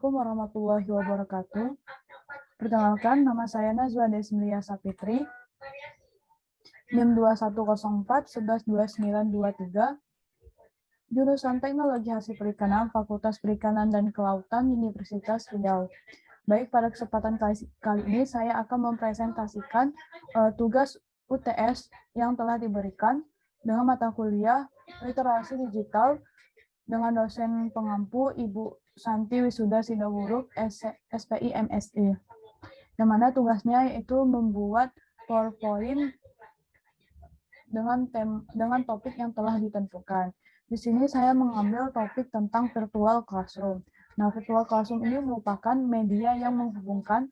Assalamualaikum warahmatullahi wabarakatuh. Perkenalkan, nama saya Nazwa Desmilia Sapitri, NIM 2104-112923, jurusan Teknologi Hasil Perikanan, Fakultas Perikanan dan Kelautan, Universitas Riau. Baik, pada kesempatan kali ini saya akan mempresentasikan tugas UTS yang telah diberikan dengan mata kuliah Literasi Digital dengan dosen pengampu Ibu Santi Wisuda Sidowuruk, SPI MSI. Yang mana tugasnya yaitu membuat PowerPoint dengan topik yang telah ditentukan. Di sini saya mengambil topik tentang virtual classroom. Nah, virtual classroom ini merupakan media yang menghubungkan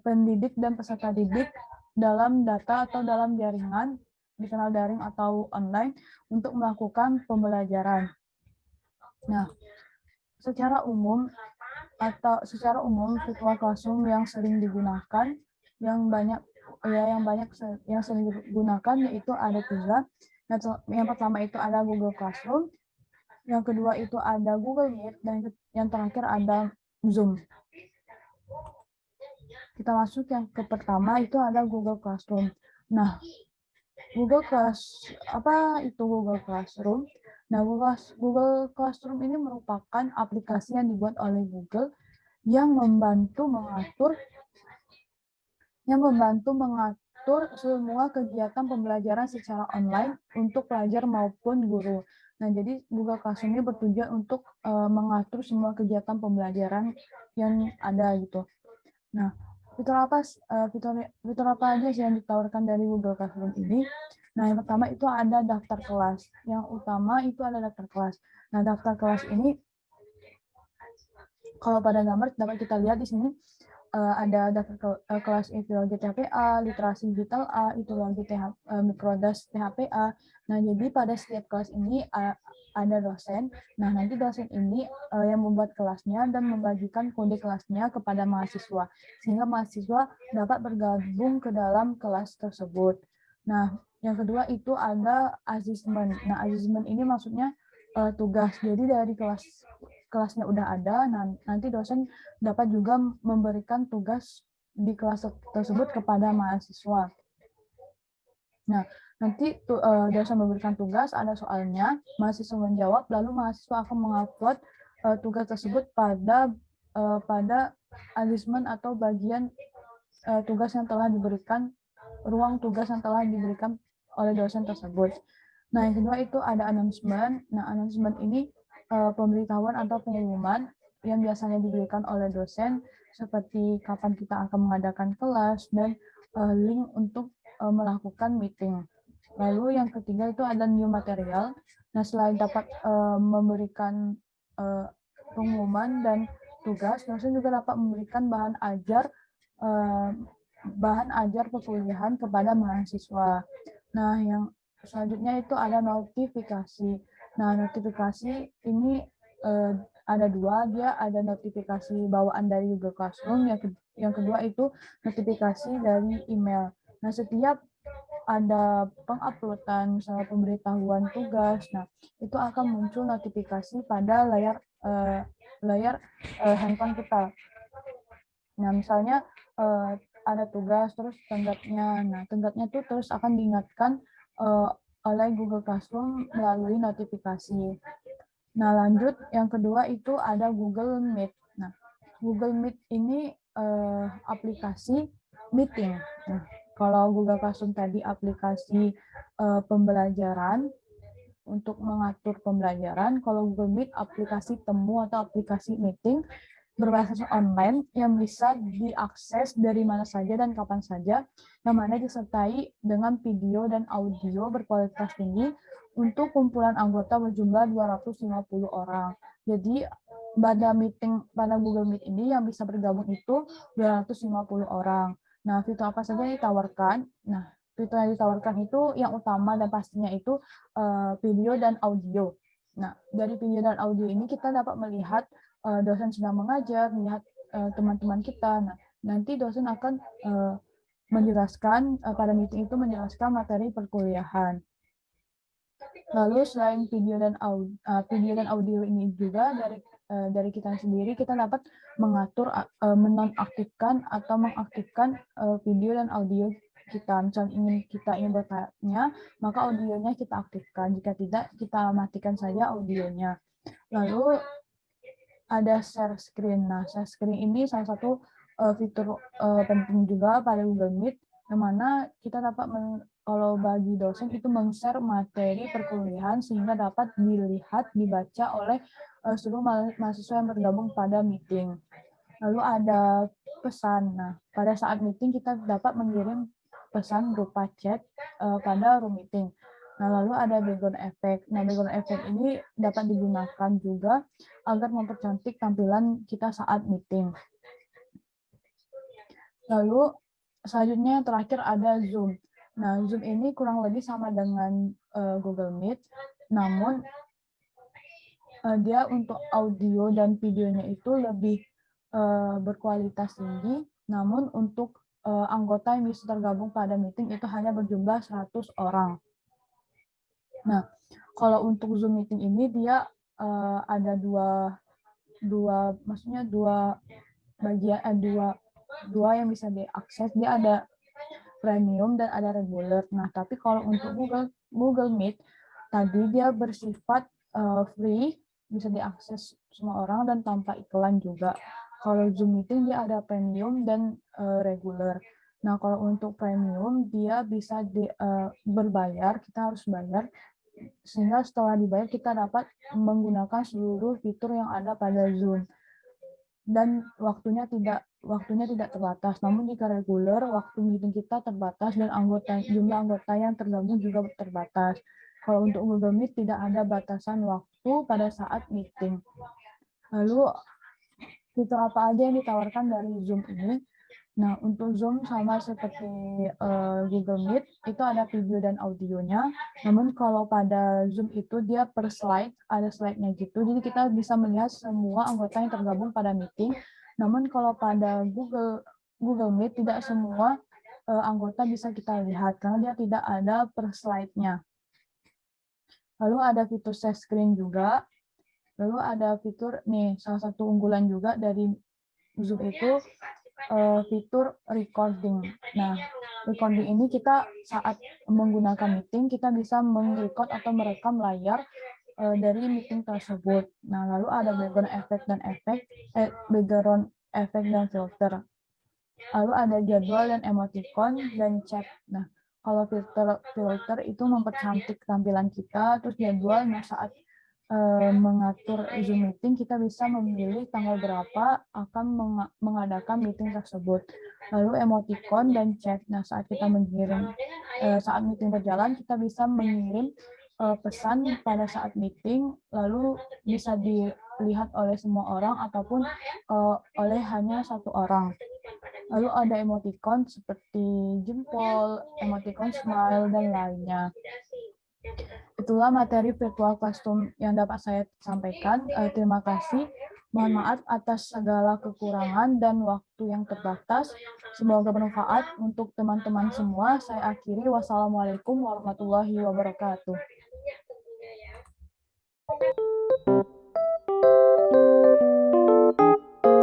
pendidik dan peserta didik dalam data atau dalam jaringan, dikenal daring atau online, untuk melakukan pembelajaran. Nah, secara umum virtual classroom yang sering digunakan, yang sering digunakan yaitu ada 3. Yang pertama itu ada Google Classroom, yang kedua itu ada Google Meet, dan yang terakhir ada Zoom. Kita masuk yang ke pertama, itu ada Google Classroom. Nah, apa itu Google Classroom? Nah, Google Classroom ini merupakan aplikasi yang dibuat oleh Google yang membantu mengatur semua kegiatan pembelajaran secara online untuk pelajar maupun guru. Nah, jadi Google Classroom ini bertujuan untuk mengatur semua kegiatan pembelajaran yang ada gitu. Nah, fitur apa aja sih yang ditawarkan dari Google Classroom ini? Nah, yang pertama itu ada daftar kelas. Yang utama itu ada daftar kelas. Nah, daftar kelas ini kalau pada gambar dapat kita lihat di sini ada daftar kelas Filologi THPA, Literasi Digital A, Itulogi Mikrodas THPA. Nah, jadi pada setiap kelas ini ada dosen. Nah, nanti dosen ini yang membuat kelasnya dan membagikan kode kelasnya kepada mahasiswa, sehingga mahasiswa dapat bergabung ke dalam kelas tersebut. Nah, yang kedua itu ada assessment. Nah, assessment ini maksudnya tugas. Jadi dari kelasnya udah ada, nanti dosen dapat juga memberikan tugas di kelas tersebut kepada mahasiswa. Nah, nanti dosen memberikan tugas, ada soalnya, mahasiswa menjawab, lalu mahasiswa akan mengupload tugas tersebut pada assessment atau bagian tugas yang telah diberikan, ruang tugas yang telah diberikan oleh dosen tersebut. Nah, yang kedua itu ada announcement. Nah, announcement ini pemberitahuan atau pengumuman yang biasanya diberikan oleh dosen, seperti kapan kita akan mengadakan kelas dan link untuk melakukan meeting. Lalu yang ketiga itu ada new material. Nah, selain dapat memberikan pengumuman dan tugas, dosen juga dapat memberikan bahan ajar perkuliahan kepada mahasiswa. Nah, yang selanjutnya itu ada notifikasi. Nah, notifikasi ini ada 2, dia ada notifikasi bawaan dari Google Classroom, yang kedua itu notifikasi dari email. Nah, setiap ada penguploadan, misalnya pemberitahuan tugas, nah itu akan muncul notifikasi pada layar handphone kita. Nah, misalnya ada tugas terus tenggatnya tuh terus akan diingatkan oleh Google Classroom melalui notifikasi. Nah, lanjut yang kedua itu ada Google Meet. Nah, Google Meet ini aplikasi meeting. Nah, kalau Google Classroom tadi aplikasi pembelajaran untuk mengatur pembelajaran, kalau Google Meet aplikasi temu atau aplikasi meeting berbasis online yang bisa diakses dari mana saja dan kapan saja, yang mana disertai dengan video dan audio berkualitas tinggi untuk kumpulan anggota berjumlah 250 orang. Jadi pada Google Meet ini yang bisa bergabung itu 250 orang. Nah, fitur apa saja yang ditawarkan? Nah, fitur yang ditawarkan itu yang utama dan pastinya itu video dan audio. Nah, dari video dan audio ini kita dapat melihat dosen sedang mengajar, melihat teman-teman kita. Nah, nanti dosen akan menjelaskan pada meeting itu menjelaskan materi perkuliahan. Lalu selain video dan audio ini juga dari kita sendiri, kita dapat mengatur menonaktifkan atau mengaktifkan video dan audio kita. Misalnya kita ingin bertanya, maka audionya kita aktifkan. Jika tidak, kita matikan saja audionya. Lalu ada share screen. Nah, share screen ini salah satu fitur penting juga pada Google Meet, yang mana kita dapat kalau bagi dosen itu men-share materi perkuliahan sehingga dapat dilihat, dibaca oleh seluruh mahasiswa yang bergabung pada meeting. Lalu ada pesan. Nah, pada saat meeting kita dapat mengirim pesan berupa chat pada room meeting. Nah, lalu ada background effect. Nah, background effect ini dapat digunakan juga agar mempercantik tampilan kita saat meeting. Lalu selanjutnya yang terakhir ada Zoom. Nah, Zoom ini kurang lebih sama dengan Google Meet, namun dia untuk audio dan videonya itu lebih berkualitas tinggi, namun untuk anggota yang bisa tergabung pada meeting itu hanya berjumlah 100 orang. Nah, kalau untuk Zoom meeting ini dia ada dua bagian, dua yang bisa diakses. Dia ada premium dan ada regular. Nah, tapi kalau untuk Google Meet tadi dia bersifat free, bisa diakses semua orang dan tanpa iklan juga. Kalau Zoom Meeting dia ada premium dan regular. Nah, kalau untuk premium dia bisa berbayar, kita harus bayar, sehingga setelah dibayar kita dapat menggunakan seluruh fitur yang ada pada Zoom. Dan waktunya tidak terbatas. Namun jika reguler, waktu meeting kita terbatas dan jumlah anggota yang tergabung juga terbatas. Kalau untuk Google Meet tidak ada batasan waktu pada saat meeting. Lalu fitur apa aja yang ditawarkan dari Zoom ini? Nah, untuk Zoom sama seperti Google Meet, itu ada video dan audionya. Namun kalau pada Zoom itu dia per slide, ada slide-nya gitu. Jadi kita bisa melihat semua anggota yang tergabung pada meeting. Namun kalau pada Google Meet, tidak semua anggota bisa kita lihat, karena dia tidak ada per slide-nya. Lalu ada fitur share screen juga. Lalu ada fitur, nih, salah satu unggulan juga dari Zoom itu, fitur recording. Nah, recording ini kita saat menggunakan meeting, kita bisa merekod atau merekam layar dari meeting tersebut. Nah, lalu ada background effect dan filter. Lalu ada jadwal dan emoticon dan chat. Nah, kalau filter itu mempercantik tampilan kita, terus jadwal, nah saat mengatur Zoom meeting, kita bisa memilih tanggal berapa akan mengadakan meeting tersebut. Lalu emoticon dan chat. Nah, saat kita mengirim, saat meeting berjalan, kita bisa mengirim pesan pada saat meeting, lalu bisa dilihat oleh semua orang ataupun oleh hanya satu orang. Lalu ada emoticon seperti jempol, emoticon smile, dan lainnya. Itulah materi virtual classroom yang dapat saya sampaikan. Terima kasih. Mohon maaf atas segala kekurangan dan waktu yang terbatas. Semoga bermanfaat untuk teman-teman semua. Saya akhiri. Wassalamualaikum warahmatullahi wabarakatuh.